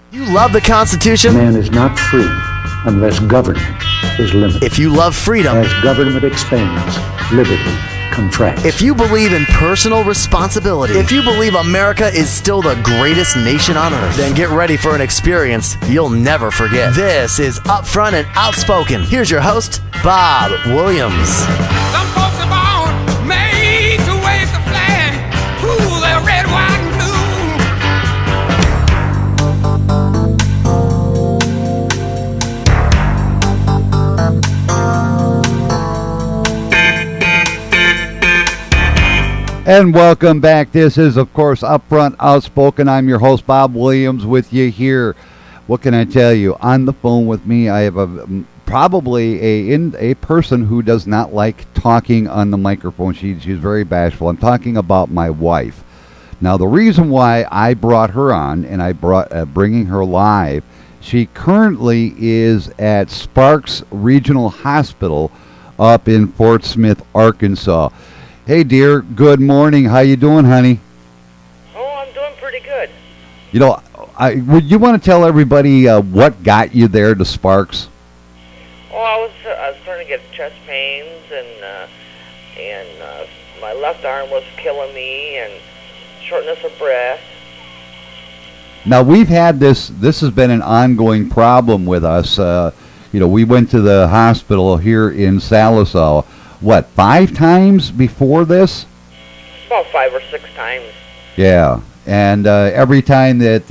You love the Constitution? Man is not free unless government is limited. If you love freedom, as government expands, liberty contracts. If you believe in personal responsibility, if you believe America is still the greatest nation on earth, then get ready for an experience you'll never forget. This is Upfront and Outspoken. Here's your host, Bob Williams. Some folks are born made to wave the flag. Ooh, they're red, white, and blue. And welcome back. This is, of course, Upfront Outspoken. I'm your host, Bob Williams, with you here. What can I tell you? On the phone with me, I have probably a person who does not like talking on the microphone. She's very bashful. I'm talking about my wife. Now, the reason why I brought her on, and I bringing her live, she currently is at Sparks Regional Hospital up in Fort Smith, Arkansas. Hey, dear. Good morning. How you doing, honey? Oh, I'm doing pretty good. You know, would you want to tell everybody what got you there to Sparks? Oh, I was starting to get chest pains, and my left arm was killing me, and shortness of breath. Now, we've had this has been an ongoing problem with us. We went to the hospital here in Salisaw. What, 5 times before this? About 5 or 6 times. Yeah, and every time that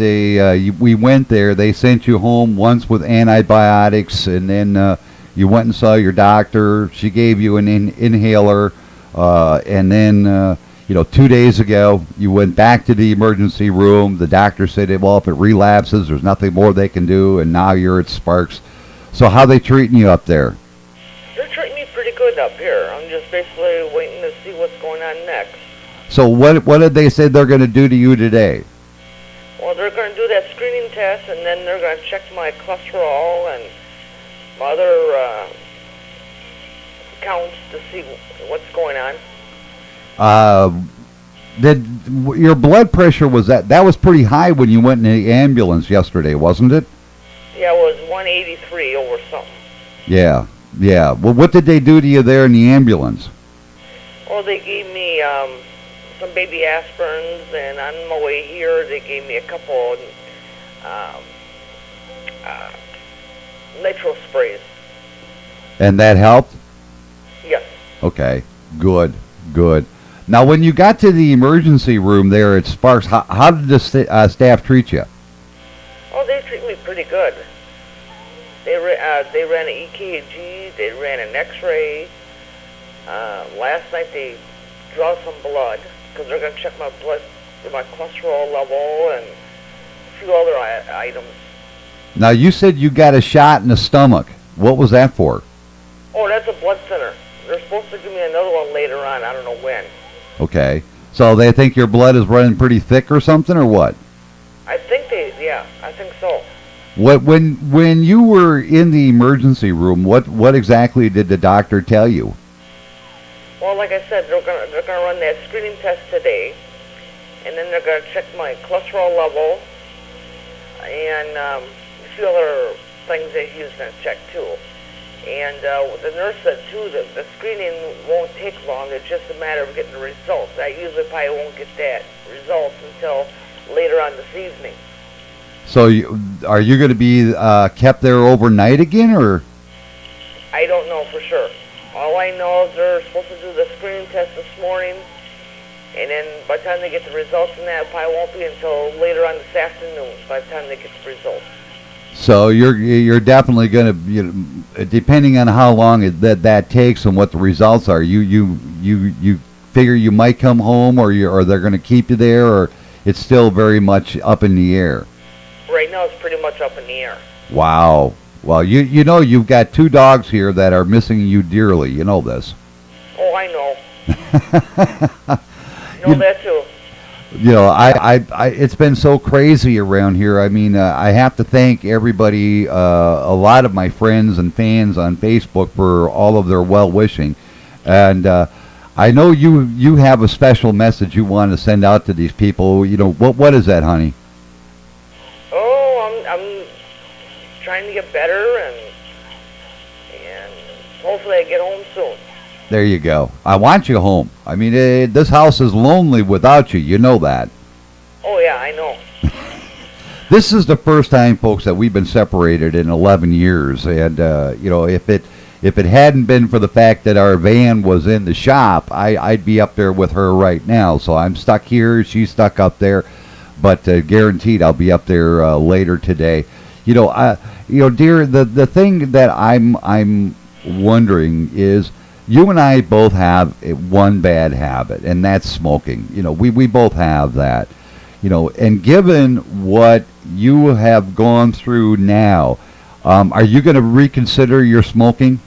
we went there, they sent you home once with antibiotics, and then you went and saw your doctor. She gave you an inhaler, and then 2 days ago, you went back to the emergency room. The doctor said, well, if it relapses, there's nothing more they can do, and now you're at Sparks. So how they treating you up there? They're treating me pretty good up here. I'm just basically waiting to see what's going on next. So what did they say they're going to do to you today? Well, they're going to do that screening test, and then they're going to check my cholesterol and my other counts to see what's going on. Your blood pressure was that was pretty high when you went in the ambulance yesterday, wasn't it? Yeah, it was 183 over something. Yeah. Well, what did they do to you there in the ambulance? Well, they gave me some baby aspirins, and on my way here, they gave me a couple nitro sprays. And that helped? Yes. Okay, good. Now, when you got to the emergency room there at Sparks, how did the staff treat you? Oh, they treat me pretty good. They ran an EKG, they ran an X-ray. Last night they drew some blood because they're going to check my cholesterol level and a few other items. Now, you said you got a shot in the stomach. What was that for? Oh, that's a blood thinner. They're supposed to give me another one later on. I don't know when. Okay. So they think your blood is running pretty thick or something, or what? I think I think so. When you were in the emergency room, what exactly did the doctor tell you? Well, like I said, they're gonna run that screening test today, and then they're gonna check my cholesterol level and a few other things that he's gonna check too. And the nurse said too that the screening won't take long. It's just a matter of getting the results. I usually probably won't get that results until later on this evening. So are you going to be kept there overnight again, or? I don't know for sure. All I know is they're supposed to do the screening test this morning, and then by the time they get the results from that, it probably won't be until later on this afternoon by the time they get the results. So you're definitely going to, depending on how long that takes and what the results are, you figure you might come home, or they're going to keep you there, or it's still very much up in the air. Right now, it's pretty much up in the air. Wow. Well, you know you've got 2 dogs here that are missing you dearly. You know this. Oh, I know. That too. I it's been so crazy around here. I mean, I have to thank everybody, a lot of my friends and fans on Facebook for all of their well-wishing. And I know you have a special message you want to send out to these people. What is that, honey? Oh, I'm trying to get better, and hopefully I get home soon. There you go. I want you home. I mean, this house is lonely without you. You know that. Oh yeah, I know. This is the first time, folks, that we've been separated in 11 years, and if it hadn't been for the fact that our van was in the shop, I'd be up there with her right now. So I'm stuck here, she's stuck up there, but guaranteed I'll be up there later today. Dear, the thing that I'm wondering is, you and I both have one bad habit, and that's smoking. We both have that. And given what you have gone through now, are you going to reconsider your smoking?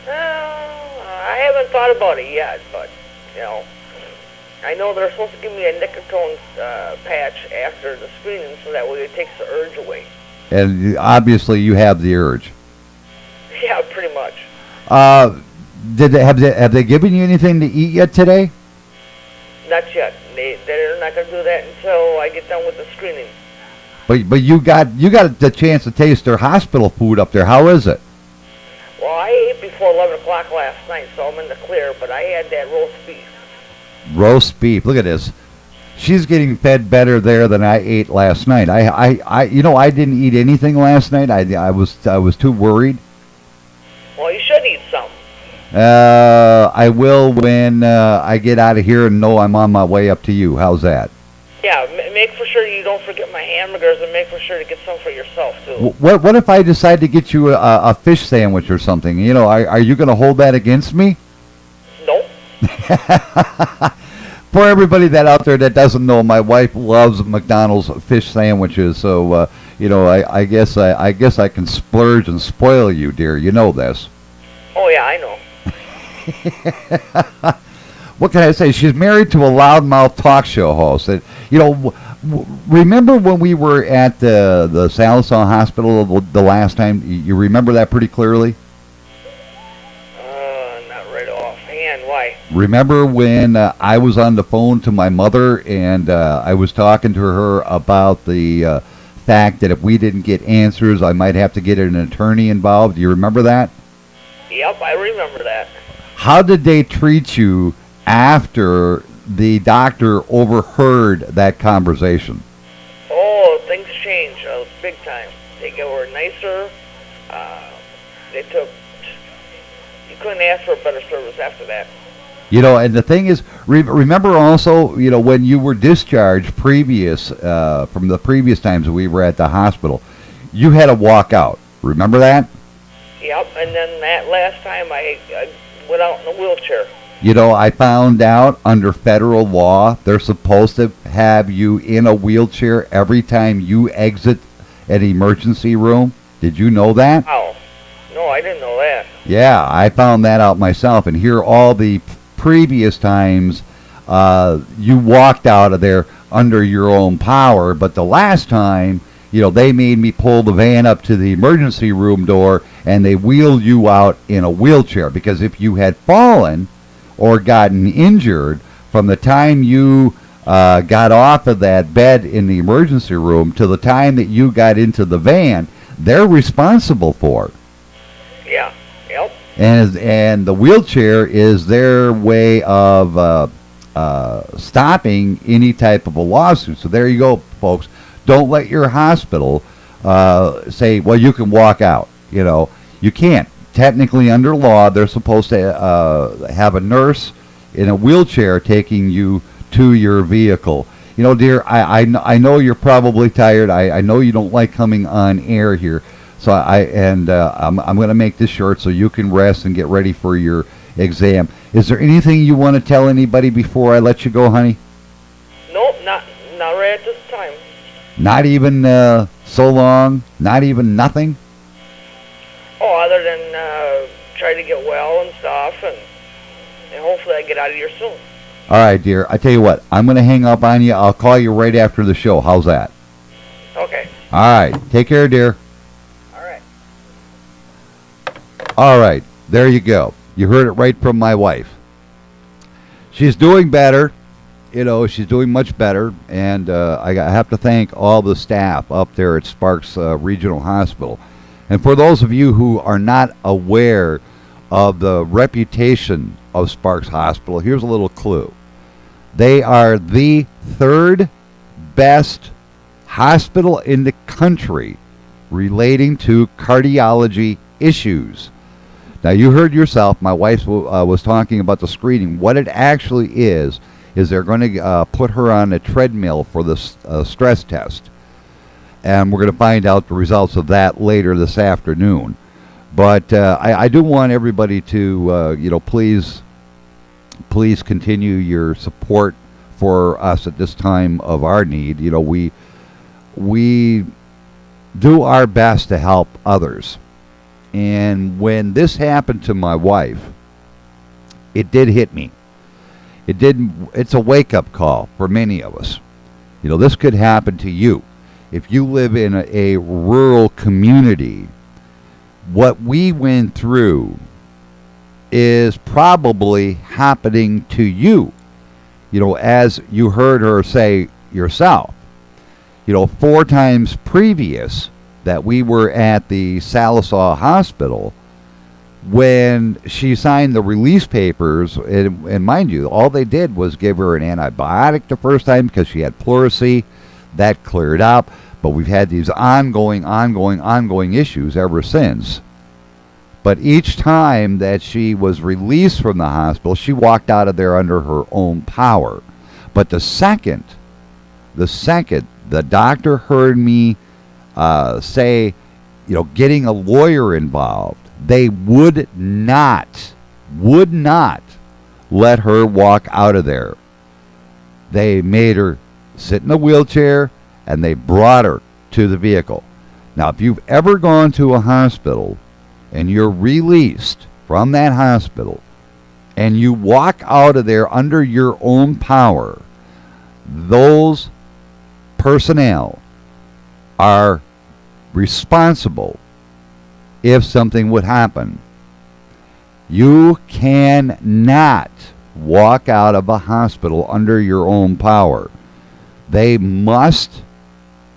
I haven't thought about it yet, but, I know they're supposed to give me a nicotine patch after the screening, so that way it takes the urge away. And obviously you have the urge. Yeah, pretty much. Have they given you anything to eat yet today? Not yet. They're not going to do that until I get done with the screening. But you got the chance to taste their hospital food up there. How is it? Well, I ate before 11 o'clock last night, so I'm in the clear, but I had that roast beef. Roast beef. Look at this. She's getting fed better there than I ate last night. I didn't eat anything last night. I was too worried. Well, you should eat some. I will when I get out of here and know I'm on my way up to you. How's that? Yeah, make for sure you don't forget my hamburgers, and make for sure to get some for yourself, too. What if I decide to get you a fish sandwich or something? Are you going to hold that against me? Nope. For everybody that out there that doesn't know, my wife loves McDonald's fish sandwiches, so I guess I can splurge and spoil you, dear. You know this. Oh yeah, I know. What can I say? She's married to a loudmouth talk show host. And, remember when we were at the Sallisaw Hospital the last time? You remember that pretty clearly? Not right offhand. Why? Remember when I was on the phone to my mother and I was talking to her about the fact that if we didn't get answers, I might have to get an attorney involved? Do you remember that? Yep, I remember that. How did they treat you after the doctor overheard that conversation? Oh, things changed big time. They were nicer. You couldn't ask for a better service after that. And the thing is, remember also, when you were discharged from the previous times we were at the hospital, you had to walk out. Remember that? Yep, and then that last time I went out in a wheelchair. I found out under federal law, they're supposed to have you in a wheelchair every time you exit an emergency room. Did you know that? Oh, no, I didn't know that. Yeah, I found that out myself. And here all the previous times you walked out of there under your own power. But the last time, they made me pull the van up to the emergency room door and they wheeled you out in a wheelchair. Because if you had fallen or gotten injured from the time you got off of that bed in the emergency room to the time that you got into the van, they're responsible for it. Yeah, yep. And the wheelchair is their way of stopping any type of a lawsuit. So there you go, folks. Don't let your hospital say, well, you can walk out. You can't. Technically, under law, they're supposed to have a nurse in a wheelchair taking you to your vehicle. Dear, I know you're probably tired. I know you don't like coming on air here. So I'm going to make this short so you can rest and get ready for your exam. Is there anything you want to tell anybody before I let you go, honey? Nope, not right at this time. Not even so long? Not even nothing? Oh, other than try to get well and stuff, and hopefully I get out of here soon. All right, dear. I tell you what, I'm going to hang up on you. I'll call you right after the show. How's that? Okay. All right. Take care, dear. All right. All right. There you go. You heard it right from my wife. She's doing better. she's doing much better, and I have to thank all the staff up there at Sparks Regional Hospital. And for those of you who are not aware of the reputation of Sparks Hospital, here's a little clue. They are the third best hospital in the country relating to cardiology issues. Now, you heard yourself, my wife was talking about the screening. What it actually is they're going to put her on a treadmill for the stress test. And we're going to find out the results of that later this afternoon. But I do want everybody to, please continue your support for us at this time of our need. We do our best to help others. And when this happened to my wife, it did hit me. It's a wake-up call for many of us. This could happen to you. If you live in a rural community, what we went through is probably happening to you. As you heard her say yourself, 4 times previous that we were at the Sallisaw Hospital, when she signed the release papers, and mind you, all they did was give her an antibiotic the first time because she had pleurisy. That cleared up, but we've had these ongoing issues ever since. But each time that she was released from the hospital, she walked out of there under her own power. But the second the doctor heard me say, getting a lawyer involved, they would not let her walk out of there. They made her sit in a wheelchair, and they brought her to the vehicle. Now, if you've ever gone to a hospital and you're released from that hospital and you walk out of there under your own power, those personnel are responsible if something would happen. You cannot walk out of a hospital under your own power. They must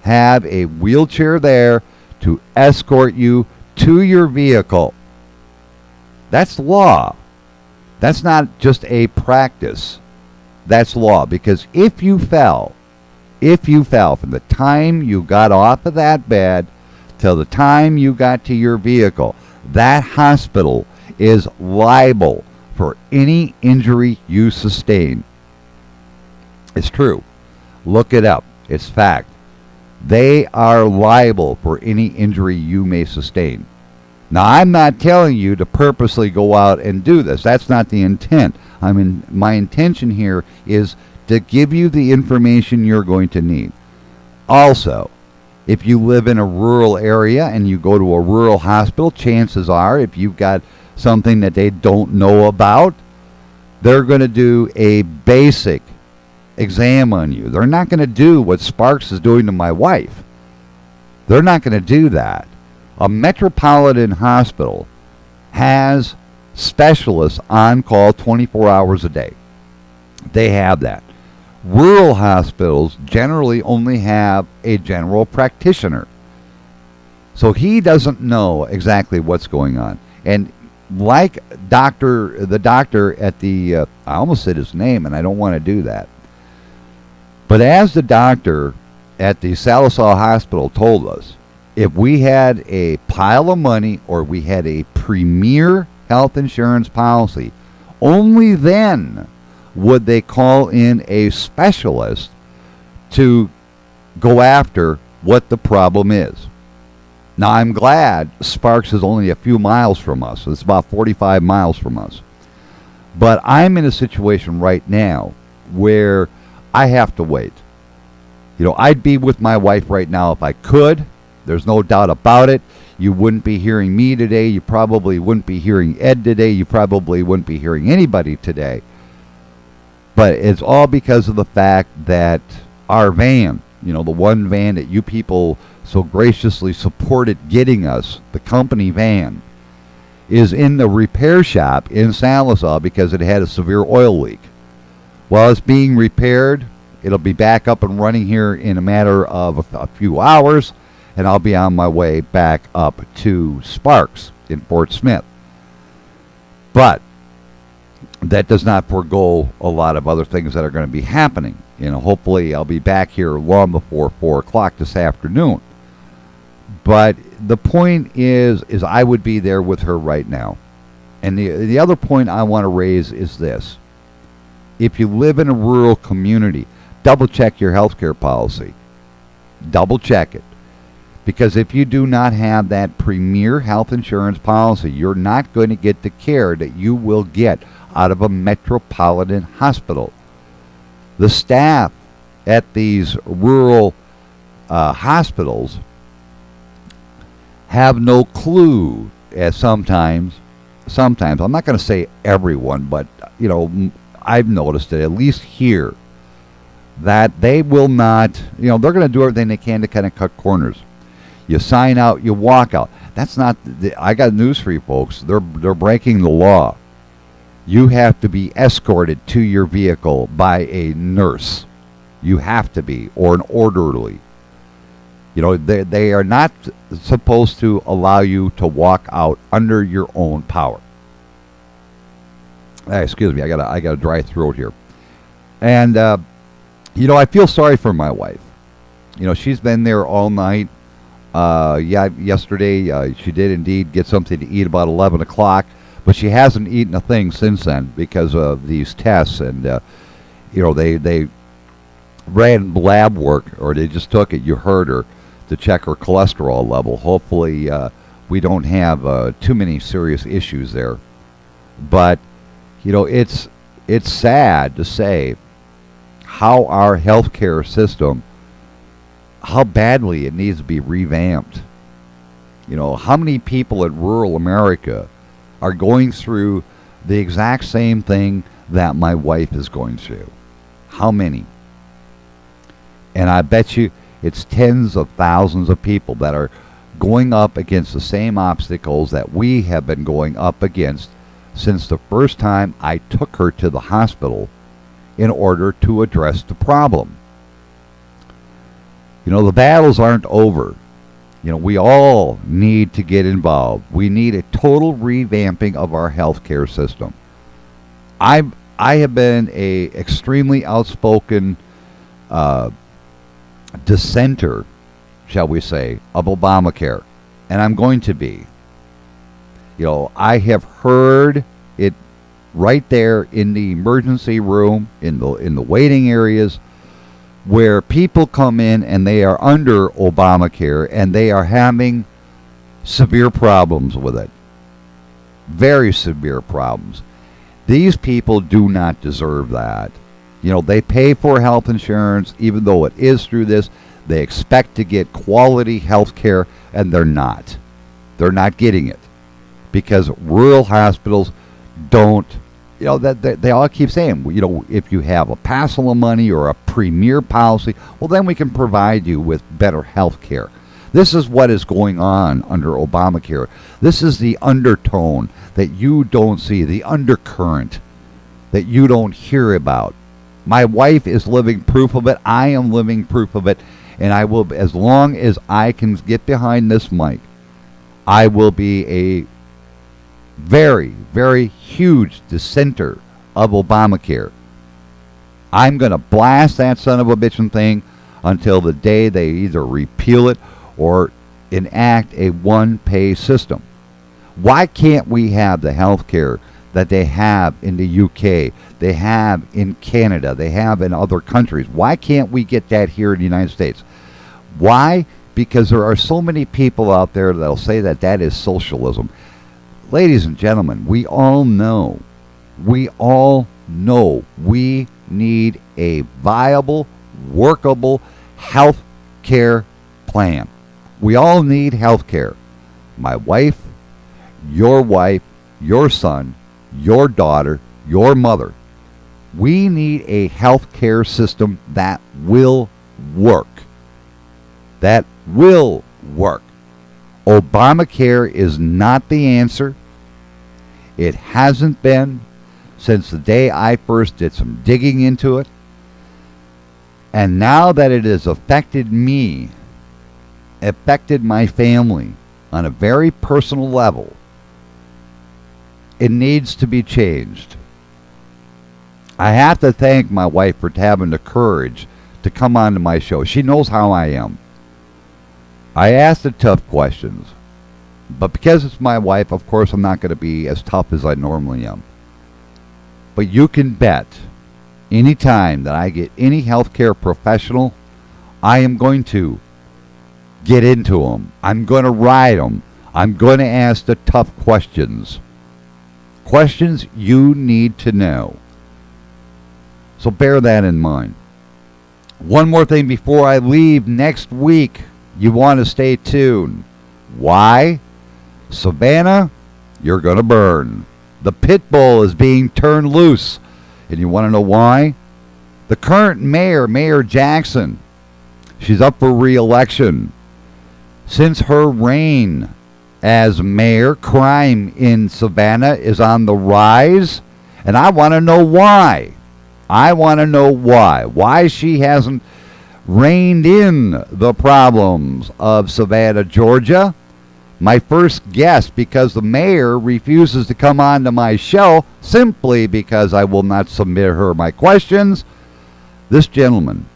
have a wheelchair there to escort you to your vehicle. That's law. That's not just a practice. That's law. Because if you fell from the time you got off of that bed till the time you got to your vehicle, that hospital is liable for any injury you sustain. It's true. Look it up. It's fact. They are liable for any injury you may sustain. Now, I'm not telling you to purposely go out and do this. That's not the intent. My intention here is to give you the information you're going to need. Also, if you live in a rural area and you go to a rural hospital, chances are, if you've got something that they don't know about, they're going to do a basic exam on you. They're not going to do what Sparks is doing to my wife. They're not going to do that. A metropolitan hospital has specialists on call 24 hours a day. They have that. Rural hospitals generally only have a general practitioner. So he doesn't know exactly what's going on. And like the doctor at the, I almost said his name and I don't want to do that. But as the doctor at the Sallisaw Hospital told us, if we had a pile of money or we had a premier health insurance policy, only then would they call in a specialist to go after what the problem is. Now, I'm glad Sparks is only a few miles from us. It's about 45 miles from us. But I'm in a situation right now where I have to wait. I'd be with my wife right now if I could. There's no doubt about it. You wouldn't be hearing me today. You probably wouldn't be hearing Ed today. You probably wouldn't be hearing anybody today. But it's all because of the fact that our van, the one van that you people so graciously supported getting us, the company van, is in the repair shop in Sallisaw because it had a severe oil leak. Well, it's being repaired. It'll be back up and running here in a matter of a few hours, and I'll be on my way back up to Sparks in Fort Smith. But that does not forego a lot of other things that are going to be happening. Hopefully I'll be back here long before 4 o'clock this afternoon. But the point is I would be there with her right now. And the other point I want to raise is this. If you live in a rural community, double check your health care policy. Double check it. Because if you do not have that premier health insurance policy, you're not going to get the care that you will get out of a metropolitan hospital. The staff at these rural hospitals have no clue, as sometimes, I'm not going to say everyone, but, I've noticed it, at least here, that they will not, they're going to do everything they can to kind of cut corners. You sign out, you walk out. That's not, I got news for you folks. They're breaking the law. You have to be escorted to your vehicle by a nurse. You have to be, or an orderly. They are not supposed to allow you to walk out under your own power. Excuse me, I got a dry throat here. And, I feel sorry for my wife. She's been there all night. Yesterday she did indeed get something to eat about 11 o'clock, but she hasn't eaten a thing since then because of these tests. And, they ran lab work, or they just took it, you heard her, to check her cholesterol level. Hopefully we don't have too many serious issues there. But, it's sad to say how our healthcare system, how badly it needs to be revamped. How many people in rural America are going through the exact same thing that my wife is going through? How many? And I bet you it's tens of thousands of people that are going up against the same obstacles that we have been going up against since the first time I took her to the hospital in order to address the problem. The battles aren't over. We all need to get involved. We need a total revamping of our healthcare system. I have been a extremely outspoken dissenter, shall we say, of Obamacare, and I'm going to be. I have heard it right there in the emergency room, in the waiting areas, where people come in and they are under Obamacare and they are having severe problems with it. Very severe problems. These people do not deserve that. They pay for health insurance, even though it is through this. They expect to get quality health care, and they're not. They're not getting it. Because rural hospitals don't, that they all keep saying, if you have a passel of money or a premier policy, well, then we can provide you with better health care. This is what is going on under Obamacare. This is the undertone that you don't see, the undercurrent that you don't hear about. My wife is living proof of it. I am living proof of it. And I will, as long as I can get behind this mic, I will be a very, very huge dissenter of Obamacare. I'm going to blast that son of a bitchin' thing until the day they either repeal it or enact a one-pay system. Why can't we have the health care that they have in the UK, they have in Canada, they have in other countries? Why can't we get that here in the United States? Why? Because there are so many people out there that'll say that that is socialism. Ladies and gentlemen, we all know we need a viable, workable health care plan. We all need health care. My wife, your son, your daughter, your mother. We need a health care system that will work. That will work. Obamacare is not the answer. It hasn't been. since the day I first did some digging into it. And now that it has affected me, affected my family on a very personal level, it needs to be changed. I have to thank my wife for having the courage to come onto my show. She knows how I am. I ask the tough questions. But because it's my wife, of course, I'm not going to be as tough as I normally am. But you can bet any time that I get any healthcare professional, I am going to get into them. I'm going to ride them. I'm going to ask the tough questions. Questions you need to know. So bear that in mind. One more thing before I leave next week. You want to stay tuned. Why? Savannah, you're going to burn. The pit bull is being turned loose. And you want to know why? The current mayor, Mayor Jackson, she's up for re-election. Since her reign as mayor, crime in Savannah is on the rise. And I want to know why. I want to know why. Why she hasn't reined in the problems of Savannah, Georgia. My first guess, because the mayor refuses to come on to my show simply because I will not submit her my questions, this gentleman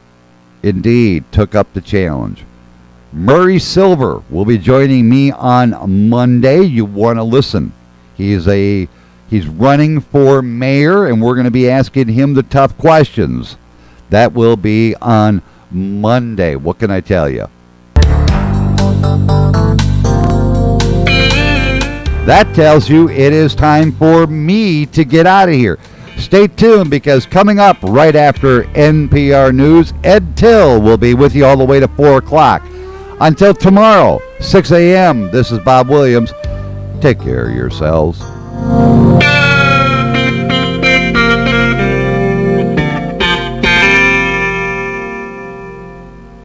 indeed took up the challenge. Murray Silver will be joining me on Monday. You want to listen. He's running for mayor, and we're going to be asking him the tough questions. That will be on Monday. What can I tell you? That tells you it is time for me to get out of here. Stay tuned, because coming up right after NPR News, Ed Till will be with you all the way to 4 o'clock. Until tomorrow, 6 a.m., this is Bob Williams. Take care of yourselves.